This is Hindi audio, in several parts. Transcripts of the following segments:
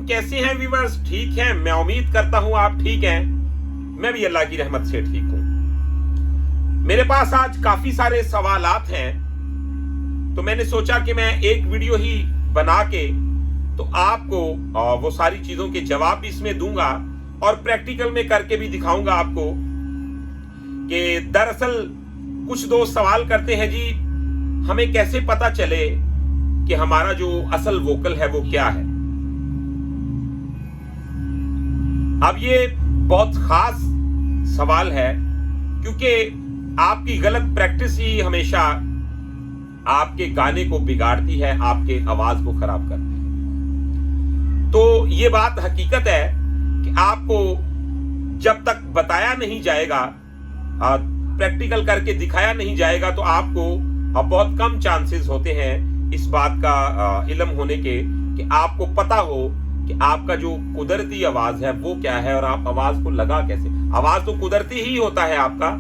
कैसे हैं व्यूअर्स? ठीक हैं? मैं उम्मीद करता हूं आप ठीक हैं। मैं भी अल्लाह की रहमत से ठीक हूं। मेरे पास आज काफी सारे सवालात हैं, तो मैंने सोचा कि मैं एक वीडियो ही बना के तो आपको वो सारी चीजों के जवाब भी इसमें दूंगा और प्रैक्टिकल में करके भी दिखाऊंगा आपको कि दरअसल कुछ दोस्त सवाल करते हैं, जी हमें कैसे पता चले कि हमारा जो असल वोकल है वो क्या है। अब ये बहुत खास सवाल है क्योंकि आपकी गलत प्रैक्टिस ही हमेशा आपके गाने को बिगाड़ती है, आपके आवाज को खराब करती है। तो ये बात हकीकत है कि आपको जब तक बताया नहीं जाएगा, प्रैक्टिकल करके दिखाया नहीं जाएगा, तो आपको बहुत कम चांसेस होते हैं इस बात का इल्म होने के कि आपको पता हो कि आपका जो कुदरती आवाज है वो क्या है और आप आवाज को लगा कैसे। आवाज तो कुदरती ही होता है आपका,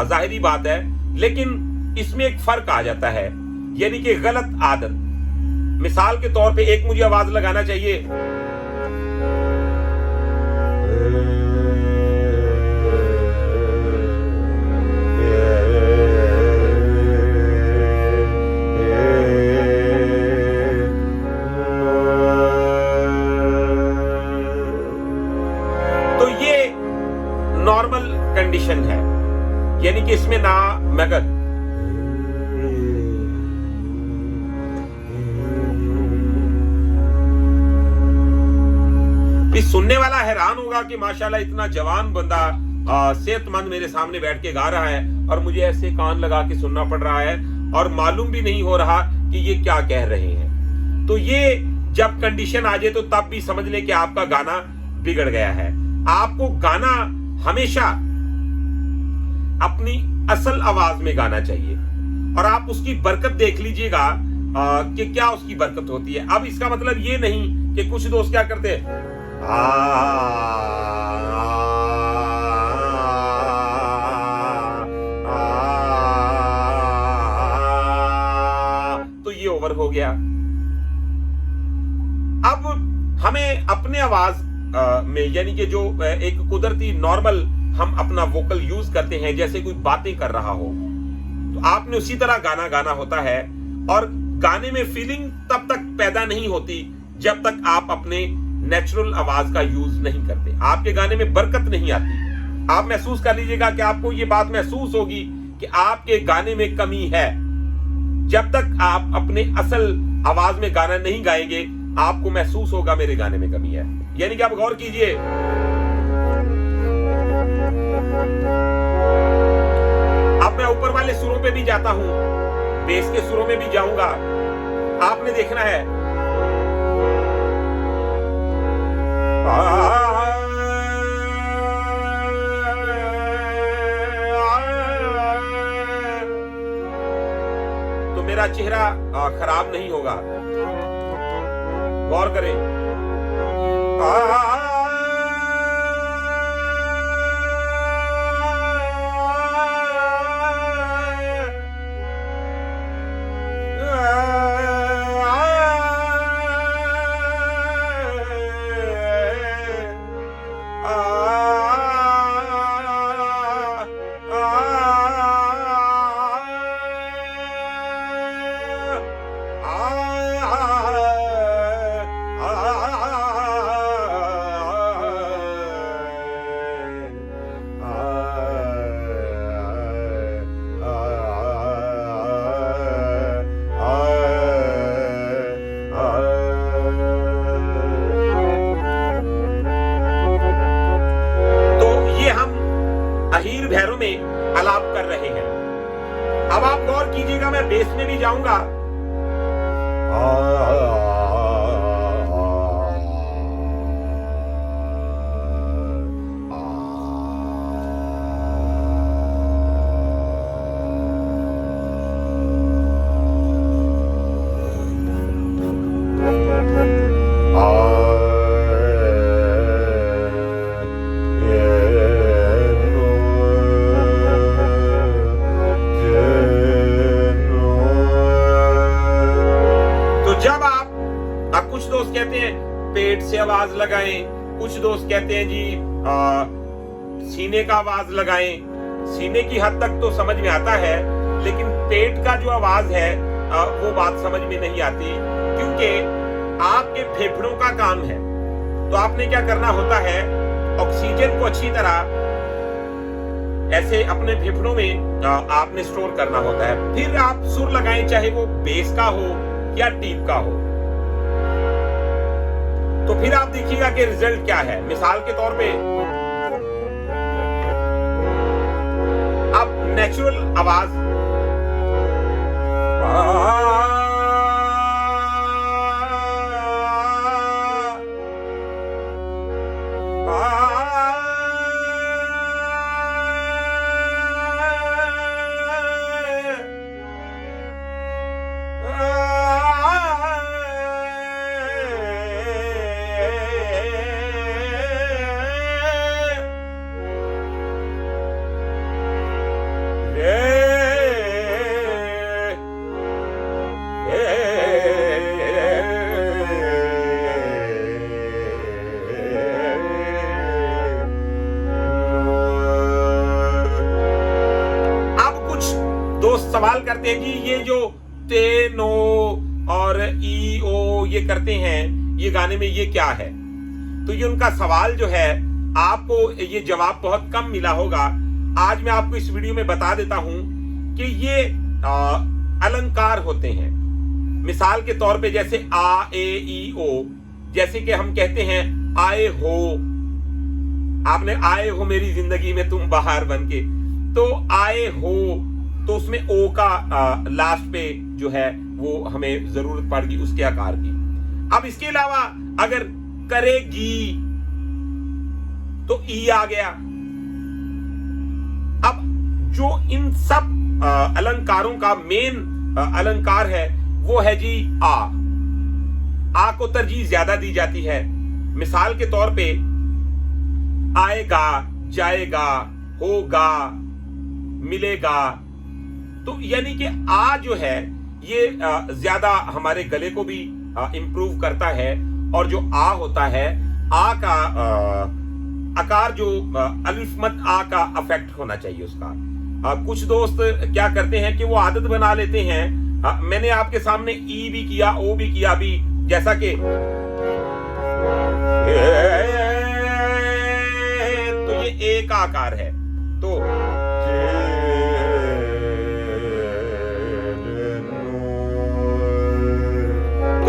जाहिरी बात है, लेकिन इसमें एक फर्क आ जाता है, यानी कि गलत आदत। मिसाल के तौर पे एक मुझे आवाज लगाना चाहिए, नॉर्मल कंडीशन है, यानी कि इसमें ना मगर सुनने वाला हैरान होगा कि माशाल्लाह इतना जवान बंदा सेहतमंद मेरे सामने बैठ के गा रहा है और मुझे ऐसे कान लगा के सुनना पड़ रहा है और मालूम भी नहीं हो रहा कि ये क्या कह रहे हैं। तो ये जब कंडीशन आ जाए तो तब भी समझ ले कि आपका गाना बिगड़ गया है। आपको गाना हमेशा अपनी असल आवाज में गाना चाहिए और आप उसकी बरकत देख लीजिएगा कि क्या उसकी बरकत होती है। अब इसका मतलब ये नहीं कि कुछ दोस्त क्या करते हैं, तो ये ओवर हो गया। अब हमें अपने आवाज में, यानी कि जो एक कुदरती नॉर्मल हम अपना वोकल यूज करते हैं, जैसे कोई बातें कर रहा हो तो आपने उसी तरह गाना गाना होता है। और गाने में फीलिंग तब तक पैदा नहीं होती जब तक आप अपने नेचुरल आवाज का यूज नहीं करते, आपके गाने में बरकत नहीं आती। आप महसूस कर लीजिएगा कि आपको ये बात महसूस होगी कि आपके गाने में कमी है। जब तक आप अपने असल आवाज में गाना नहीं गाएंगे, आपको महसूस होगा मेरे गाने में कमी है। यानी कि आप गौर कीजिए, अब मैं ऊपर वाले सुरों पे भी जाता हूं, बेस के सुरों में भी जाऊंगा, आपने देखना है। तो मेरा चेहरा खराब नहीं होगा, गौर करें। अहीर भैरों में आलाप कर रहे हैं। अब आप गौर कीजिएगा, मैं बेस में भी जाऊंगा, अलावा आप कुछ दोस्त कहते हैं पेट से आवाज लगाएं, कुछ दोस्त कहते हैं जी सीने का आवाज लगाएं। सीने की हद तक तो समझ में आता है, लेकिन पेट का जो आवाज है वो बात समझ में नहीं आती, क्योंकि आपके फेफड़ों का काम है। तो आपने क्या करना होता है, ऑक्सीजन को अच्छी तरह ऐसे अपने फेफड़ों में आपने स्टोर करना होता है। फिर आप सुर लगाएं, चाहे वो बेस का हो या डीप का हो। तो फिर आप देखिएगा कि रिजल्ट क्या है। मिसाल के तौर पे आप नेचुरल आवाज सवाल करते हैं कि ये जो ते नो और ई ओ ये करते हैं, ये गाने में ये क्या है। तो ये उनका सवाल जो है, आपको ये जवाब बहुत कम मिला होगा। आज मैं आपको इस वीडियो में बता देता हूं कि ये अलंकार होते हैं। मिसाल के तौर पे जैसे आ ए ई ओ, जैसे कि हम कहते हैं आए हो, आपने आए हो मेरी जिंदगी में तुम बाहर बनके, तो आए हो, तो उसमें ओ का लास्ट पे जो है वो हमें जरूरत पड़ेगी उसके आकार की। अब इसके अलावा अगर करेगी तो ई आ गया। अब जो इन सब अलंकारों का मेन अलंकार है वो है जी आ को तरजीह ज्यादा दी जाती है। मिसाल के तौर पे आएगा, जाएगा, होगा, मिलेगा, तो यानी कि आ जो है ये ज्यादा हमारे गले को भी इंप्रूव करता है। और जो आ होता है, आ का आकार जो अलिफ मत आ का अफेक्ट होना चाहिए उसका। कुछ दोस्त क्या करते हैं कि वो आदत बना लेते हैं, मैंने आपके सामने ई भी किया, ओ भी किया भी, जैसा कि तो ये ए का आकार है, तो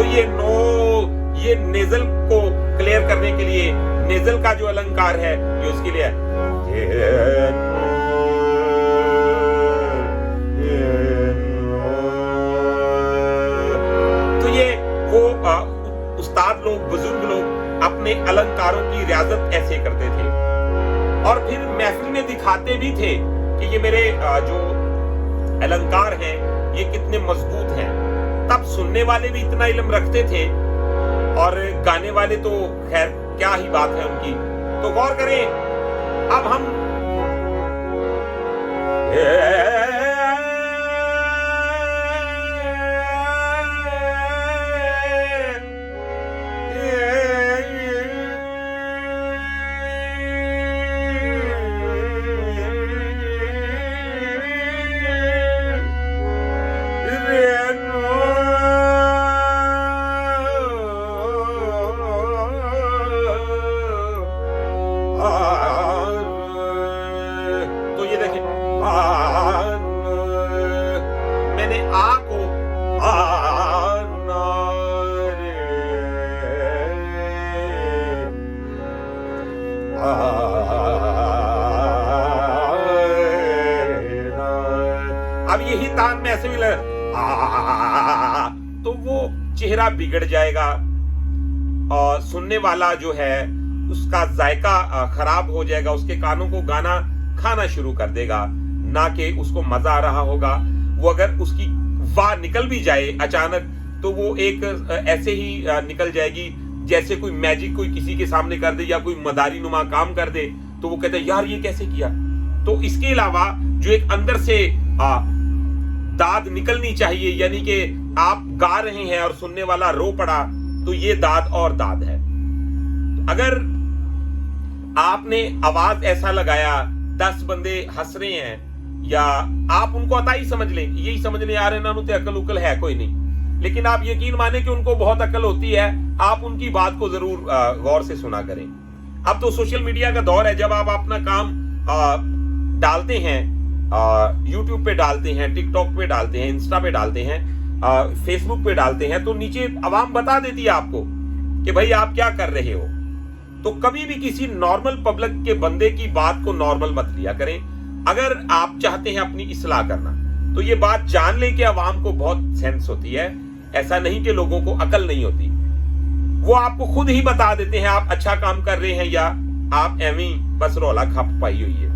ये नो, ये नेजल को क्लियर करने के लिए नेजल का जो अलंकार है ये उसके लिए तो ये वो उस्ताद लोग, बुजुर्ग लोग अपने अलंकारों की रियाजत ऐसे करते थे और फिर महफिल में दिखाते भी थे कि ये मेरे जो अलंकार हैं ये कितने मजबूत हैं। तब सुनने वाले भी इतना इल्म रखते थे और गाने वाले तो खैर क्या ही बात है उनकी। तो गौर करें, अब हम मैंने आ को अब यही तान में ऐसे भी तो वो चेहरा बिगड़ जाएगा और सुनने वाला जो है उसका जायका खराब हो जाएगा, उसके कानों को गाना खाना शुरू कर देगा, ना कि उसको मजा आ रहा होगा। वो अगर उसकी वाह निकल भी जाए अचानक तो वो एक ऐसे ही निकल जाएगी जैसे कोई मैजिक कोई किसी के सामने कर दे या कोई मदारी नुमा काम कर दे, तो वो कहते हैं यार ये कैसे किया। तो इसके अलावा जो एक अंदर से दाद निकलनी चाहिए, यानी कि आप गा रहे हैं और सुनने वाला रो पड़ा, तो ये दाद और दाद है। अगर आपने आवाज ऐसा लगाया, 10 बंदे हंस रहे हैं, या आप उनको अताई समझ लें, यही समझ लें यार इन्हों ते अकल उकल है कोई नहीं, लेकिन आप यकीन माने कि उनको बहुत अकल होती है, आप उनकी बात को जरूर गौर से सुना करें। अब तो सोशल मीडिया का दौर है, जब आप अपना काम डालते हैं, यूट्यूब पे डालते हैं, टिकटॉक पे डालते हैं, इंस्टा पे डालते हैं, फेसबुक पे डालते हैं, तो नीचे आवाम बता देती है आपको कि भाई आप क्या कर रहे हो। तो कभी भी किसी नॉर्मल पब्लिक के बंदे की बात को नॉर्मल मत लिया करें। अगर आप चाहते हैं अपनी इस्लाह करना, तो ये बात जान लें कि आवाम को बहुत सेंस होती है, ऐसा नहीं कि लोगों को अकल नहीं होती। वो आपको खुद ही बता देते हैं आप अच्छा काम कर रहे हैं या आप एवी बस रौला खप पाई हुई है।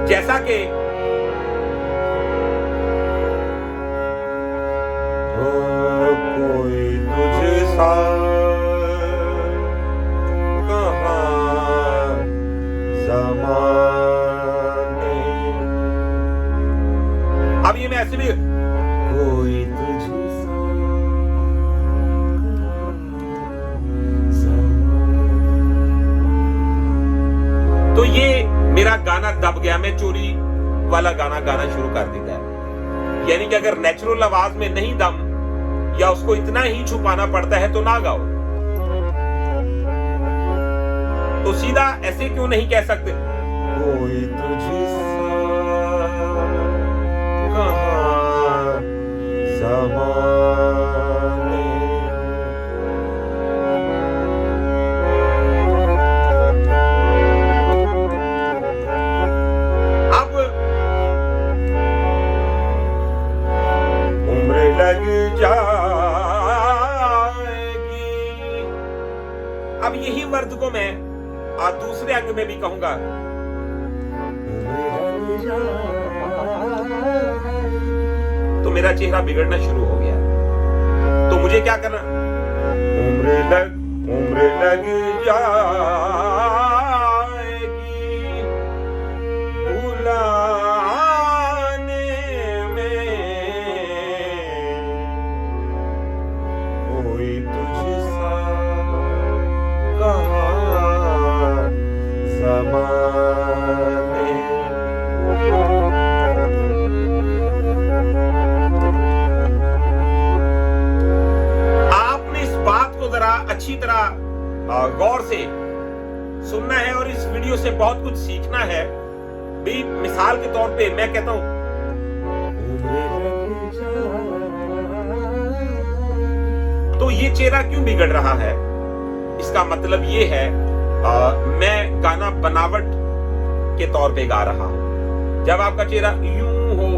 जैसा कि कोई तुझे सा कहाँ ज़माने, अब ये मैं ऐसे भी कोई तुझे सा तो ये मेरा गाना दब गया, मैं चोरी वाला गाना गाना शुरू कर देता है। यानी कि अगर नेचुरल आवाज में नहीं दम, या उसको इतना ही छुपाना पड़ता है, तो ना गाओ। तो सीधा ऐसे क्यों नहीं कह सकते कोई तुझे सा कहाँ ज़माने। अब उम्र लग जाएगी, अब यही वर्ड को मैं दूसरे अंग में भी कहूंगा, तो मेरा चेहरा बिगड़ना शुरू हो गया। तो मुझे क्या करना, उम्र लग जाएगी बुलाने में, कोई तुझसा कहाँ ज़माने। आपने इस बात को जरा अच्छी तरह गौर से सुनना है और इस वीडियो से बहुत कुछ सीखना है। भी मिसाल के तौर पे मैं कहता हूं, तो ये चेहरा क्यों बिगड़ रहा है, इसका मतलब ये है मैं गाना बनावट के तौर पे गा रहा हूं। जब आपका चेहरा यूं हो,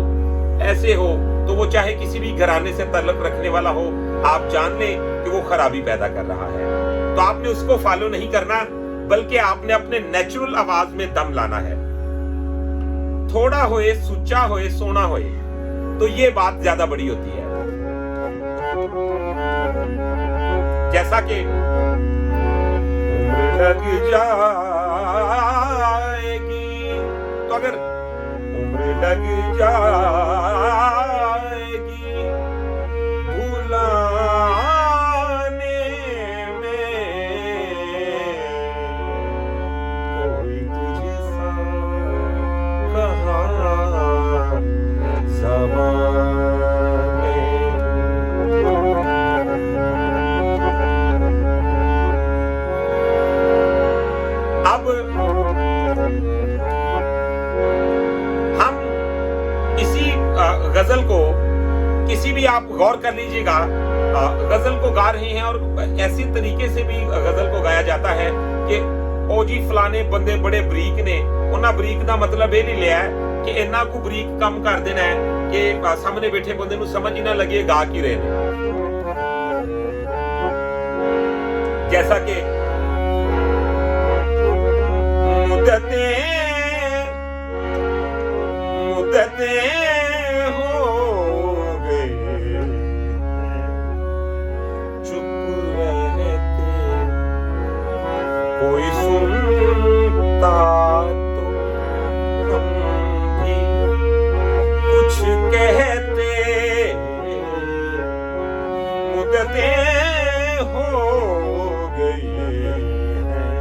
ऐसे हो, तो वो चाहे किसी भी घराने से ताल्लुक रखने वाला हो, आप जान लें कि वो खराबी पैदा कर रहा है। तो आपने उसको फॉलो नहीं करना, बल्कि आपने अपने नेचुरल आवाज में दम लाना है। थोड़ा होए, सुच्चा होए, सोना होए, तो ये बात ज्यादा बड़ी होती है। जैसा कि लग जाएगी, तो अगर उम्र लग जाएगी भुलाने में, कोई तुझे सा कहाँ ज़माने। अब हम इसी गजल को, किसी भी आप गौर कर लीजिएगा, गजल को गा रहे हैं और ऐसी तरीके से भी गजल को गाया जाता है कि ओ जी फलाने बंदे बड़े बरीक ने। उन्हें बरीक का मतलब ये नहीं लिया कि इन्ना को बरीक काम कर देना है कि सामने बैठे बंदे को समझ ही ना लगे गा की रहे हैं। जैसा कि मुद्दतें हो गए चुप रहते, कोई सुनता तो हम मुद्दतें हो गई हैं,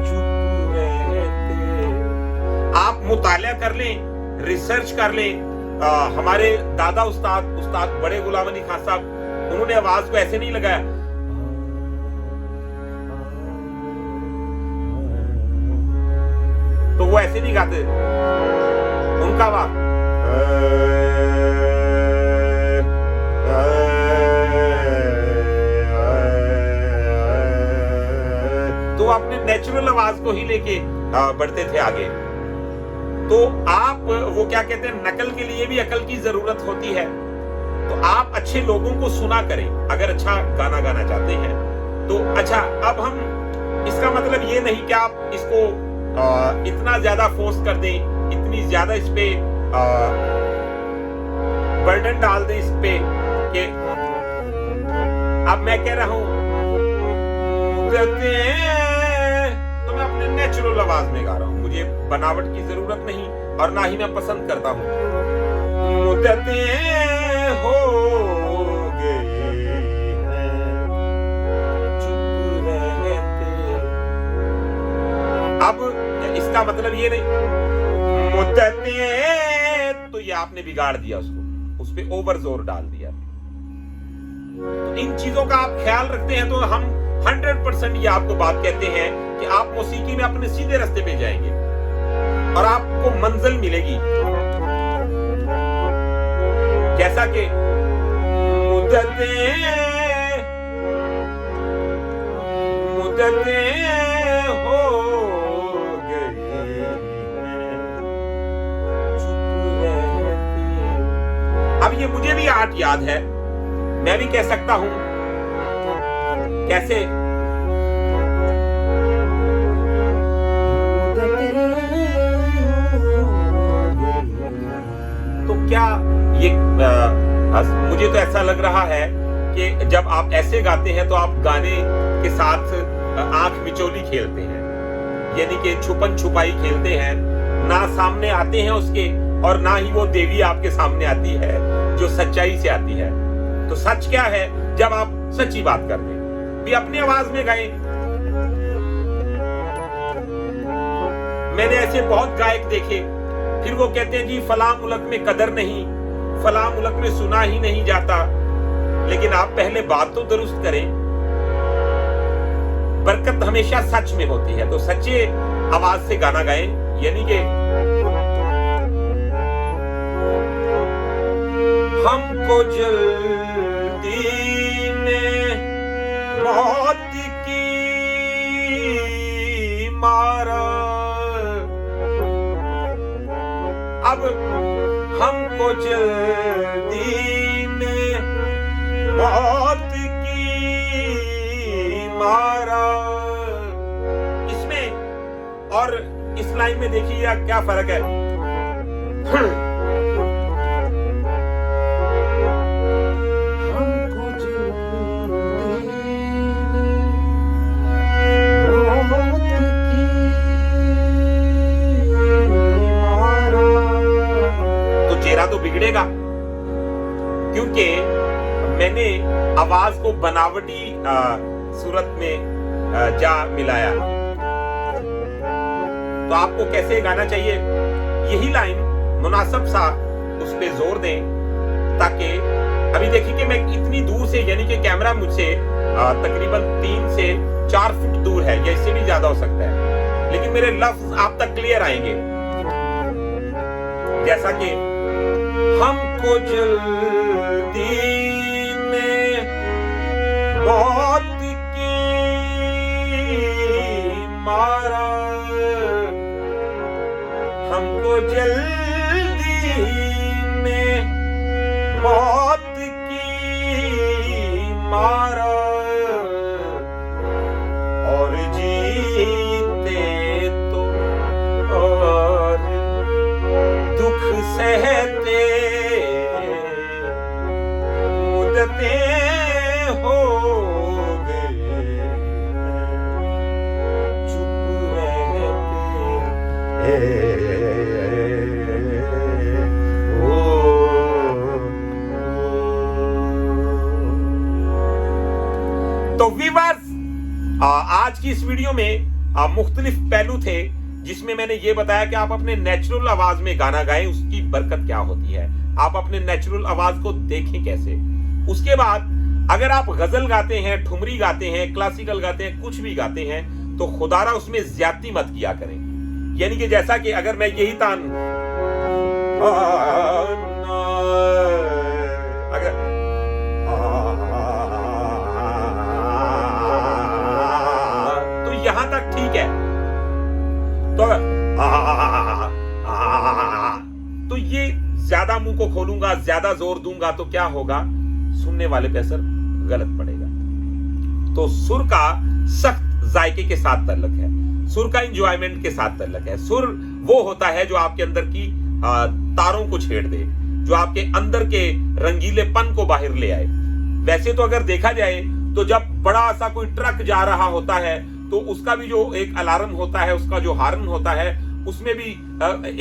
चुप रहते। आप मुताला कर लें, रिसर्च कर लें। हमारे दादा उस्ताद बड़े गुलाम अली खान साहब, उन्होंने आवाज को ऐसे नहीं लगाया, तो वो ऐसे नहीं गाते। उनका आवाज तो अपने नेचुरल आवाज को ही लेके बढ़ते थे आगे। तो आप वो क्या कहते हैं, नकल के लिए भी अकल की जरूरत होती है। तो आप अच्छे लोगों को सुना करें अगर अच्छा गाना गाना चाहते हैं तो। अच्छा, अब हम, इसका मतलब ये नहीं कि आप इसको इतना ज्यादा फोर्स कर दें, इतनी ज्यादा इस पे बर्डन डाल दें इस पे कि अब मैं कह रहा हूं तो मैं अपने नेचुरल आवाज में गा रहा हूं, मुझे बनावट की जरूरत नहीं और ना ही मैं पसंद करता हूं। मुद्दतें हो गई हैं, चुप रहते। अब इसका मतलब ये नहीं मुद्दतें, तो ये आपने बिगाड़ दिया उसको, उस पे ओवर जोर डाल दिया। तो इन चीजों का आप ख्याल रखते हैं तो हम 100% ये आपको बात कहते हैं कि आप मौसीकी में अपने सीधे रास्ते पे जाएंगे और आपको मंजिल मिलेगी। जैसा कि मुद्दतें हो गई हैं, चुप रहते। अब ये मुझे भी आर्ट याद है, मैं भी कह सकता हूं। कैसे? तो क्या ये मुझे तो ऐसा लग रहा है कि जब आप ऐसे गाते हैं तो आप गाने के साथ आंख मिचोली खेलते हैं, यानी कि छुपन छुपाई खेलते हैं, ना सामने आते हैं उसके और ना ही वो देवी आपके सामने आती है जो सच्चाई से आती है। तो सच क्या है? जब आप सच्ची बात कर रहे भी अपनी आवाज में गाएं। मैंने ऐसे बहुत गायक देखे, फिर वो कहते हैं जी फला मुल्क में कदर नहीं, फला मुल्क में सुना ही नहीं जाता। लेकिन आप पहले बात तो दुरुस्त करें। बरकत हमेशा सच में होती है, तो सच्चे आवाज से गाना गाएं, यानी कि हमको जल्दी में मौत की मारा, अब हमको जल्दी में मौत की मारा। इसमें और इस लाइन में देखिए क्या फर्क है। तो बिगड़ेगा क्योंकि मैंने आवाज को बनावटी सूरत में जा मिलाया। तो आपको कैसे गाना चाहिए, यही लाइन मुनासिब सा उस पे जोर दें, ताकि अभी देखिए कि मैं इतनी दूर से, यानी कि कैमरा मुझसे तकरीबन 3 से 4 फुट दूर है या इससे भी ज्यादा हो सकता है, लेकिन मेरे लफ्ज आप तक क्लियर आएंगे। जैसा कि हमको जल्दी में मौत की मारा, हमको जल्दी में मौत की मारा, और जीते तो और दुख सहते मुद्दतें हो गए, चुप रहते। तो व्यूअर्स, आज की इस वीडियो में मुख्तलिफ पहलू थे जिसमें मैंने ये बताया कि आप अपने नेचुरल आवाज में गाना गाएं, उसकी बरकत क्या होती है। आप अपने नेचुरल आवाज को देखें कैसे। उसके बाद अगर आप गजल गाते हैं, ठुमरी गाते हैं, क्लासिकल गाते हैं, कुछ भी गाते हैं, तो खुदारा उसमें ज्यादती मत किया करें। यानी कि जैसा कि अगर मैं यही तान अगर तो यहां तक ठीक है, तो ये ज्यादा मुंह को खोलूंगा, ज्यादा जोर दूंगा तो क्या होगा, सुनने वाले पे असर गलत पड़ेगा। तो सुर का सख्त जायके के साथ ताल्लुक है, सुर का इंजॉयमेंट के साथ ताल्लुक है। सुर वो होता है जो आपके अंदर की तारों को छेड़ दे, जो आपके अंदर के रंगीलेपन को बाहर ले आए। वैसे तो अगर देखा जाए तो जब बड़ा सा कोई ट्रक जा रहा होता है तो उसका भी जो एक अलार्म होता है, उसका जो हार्न होता है, उसमें भी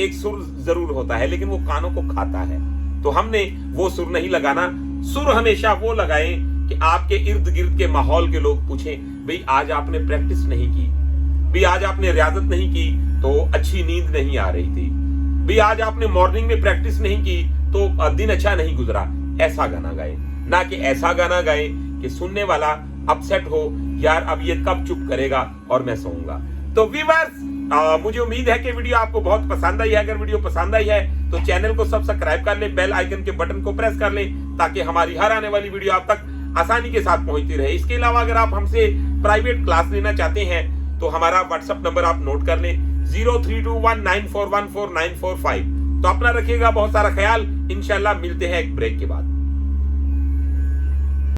एक सुर जरूर होता है, लेकिन वो कानों को खाता है। तो हमने वो सुर नहीं लगाना। सुर हमेशा वो लगाएं कि आपके इर्द गिर्द के माहौल के लोग पूछें, भाई आज आपने प्रैक्टिस नहीं की, भाई आज आपने रियाजत नहीं की तो अच्छी नींद नहीं आ रही थी, भाई आज आपने मॉर्निंग में प्रैक्टिस नहीं की तो दिन अच्छा नहीं गुजरा। ऐसा गाना गाए, ना कि ऐसा गाना गाए कि सुनने वाला अपसेट हो, यार अब ये कब चुप करेगा और मैं सोऊंगा। तो व्यूअर्स, मुझे उम्मीद है कि वीडियो आपको बहुत पसंद आई है। अगर वीडियो पसंद आई है तो चैनल को सब्सक्राइब कर ले, बेल आइकन के बटन को प्रेस कर ले, ताकि हमारी हर आने वाली वीडियो आप तक आसानी के साथ पहुंचती रहे। इसके अलावा अगर आप हमसे प्राइवेट क्लास लेना चाहते हैं तो हमारा व्हाट्सएप नंबर आप नोट कर लें, 032194144945। तो अपना रखिएगा बहुत सारा ख्याल। इंशाल्लाह मिलते हैं एक ब्रेक के बाद।